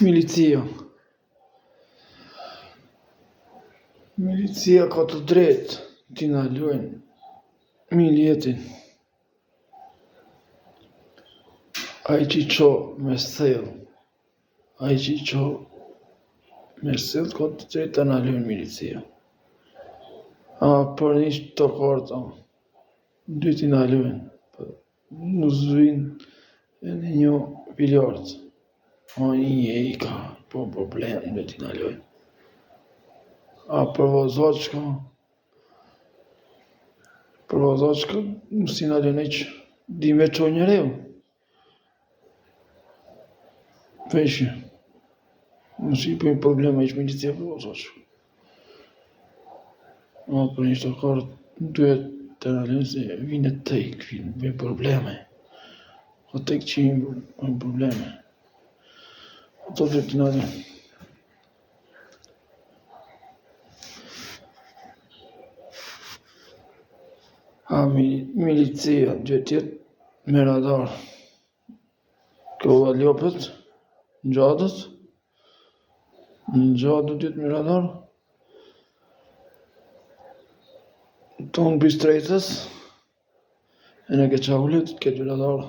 Milicia. Milicia ka të drejtë t'i na luajnë miljetin. Ai që qo me thellë, ai që qo me thellë ka të drejtë t'a na luajnë milicia. A për një të karta, dy t'i na luajnë, në zvinë e në një biljard. A një i ka po problem dhe t'i na luajnë. A për vozaçka mos t'i na luajnë që di me qo njeriu. Veshje, mos i bëjmë probleme që milicia për vozaçka. A për një të kartë duhet të na luajnë se vinë tek, vinë me probleme. O tek që vinë probleme. Ato duhet t'i na luajnë. A milicia duhet jetë me radar. Koha lopët, në gjadët duhet me radar. Tonë bistretës, e në keqaullit, këtë radar.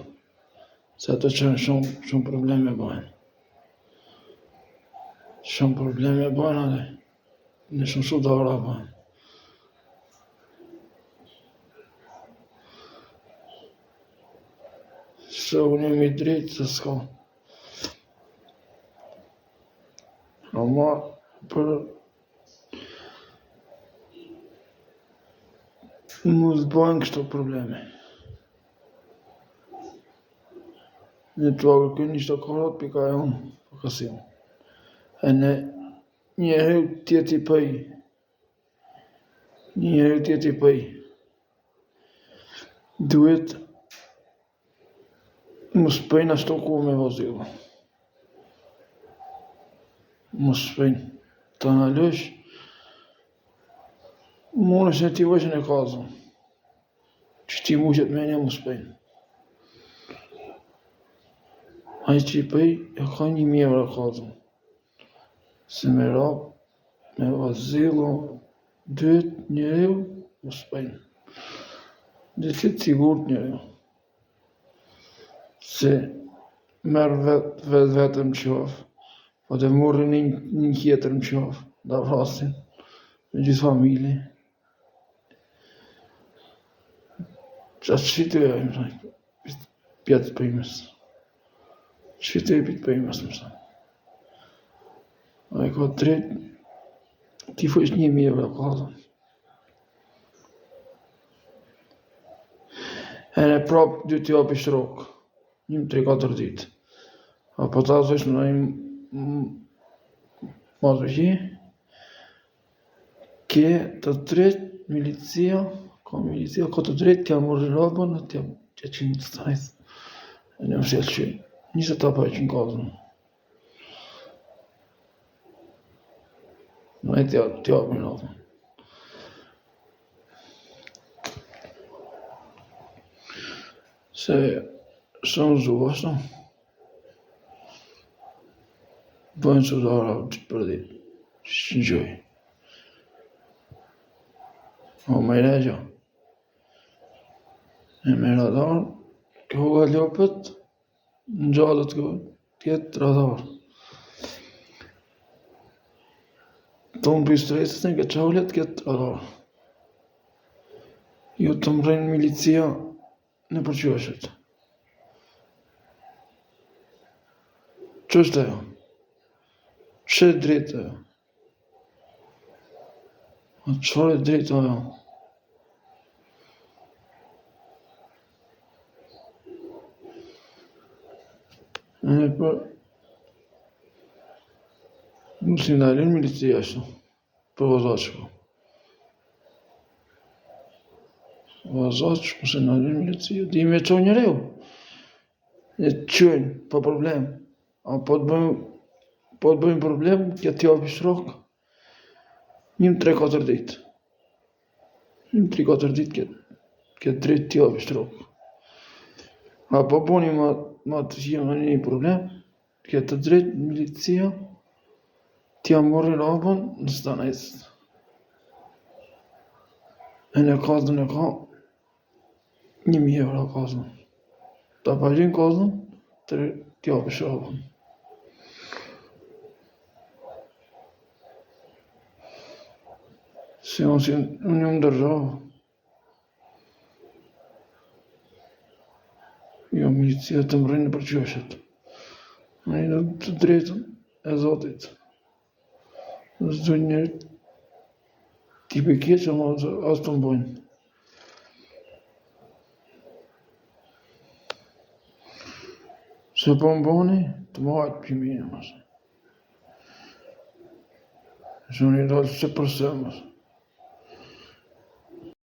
Se ato që shumë probleme bëjnë. Shumë probleme bëjnë atë. Në shumë sudara bëjnë. Se unë jemi drejtë se s'ka. Ama për mos bëjnë kështu probleme. Në të vagë kënë ishte karat pika e unë, për kasim. E në njëherë tjeti pëj. Duhet mos pëjnë ashtu ku me vazhjela. Mos pëjnë të analysh. Mune se ti vëshën e kazën. Që ti mushet me një mos pëjnë. Ai që i pëj e ka 1.000 euro kazën. Se me rap, me vazhjela, duhet njeriu mos pëjnë. Duhet jetë sigurt njeriu. Se merë vetëm qafë, po të morë një tjetër në qafë, da vrasin, me gjithë familje. Qatë qëtë e më thajnë, pjetë pëjmës. Qëtë e pjetë pëjmës, më thajnë. A i ka drejtë, ti fëjsh 1.000 euro kazën. E në prapë dy t'ja për shrokë. 3-4 ditë. A po ta zësht në mazëgji, ke të drejt milicia, ka të drejt t'ja morë rabën, t'ja qinë të stajtë. E në mësjel që, njëse ta pa e qinë kazën. Në e t'ja për rabën. Se shumë zuvashtë, bëjnë sudara që për ditë, që në gjoj. O me regja, e me radar, këhoga ljopët, në gjallët tjetë radar. Tonë bistresës në keqaullet tjetë radar. Ju të mrejnë milicia në përqyëshët. Që është ajo? Që e drejtë ajo? A qëfar e drejtë ajo? E për mos i ndalin milicia ashtu, për vozaçka. Vozaç mos i ndalin milicia, di me qo njeriu. E qëjnë, pa problem. A po të bëjmë problem, këtë t'ja për shrok, njëm 3-4 ditë. Njëm 3-4 ditë këtë drejtë t'ja për shrok. A po bëni ma të gjemë një problem, Këtë të drejtë milicia t'ja morri robën në stanecët. E në kazën e ka 1.000 euro kazën. Ta pajrin kazën, t'ja pësh robën. Se unë jam ndërgjohë. Jo, milicia të më rrinë për qështet. Në i në të drejtën e Zotit. Zdo njerë t'i përkeq që ma as të mbojnë. Se po mboni, të më hajtë për minë mësë. Që në i dalë që përse mësë.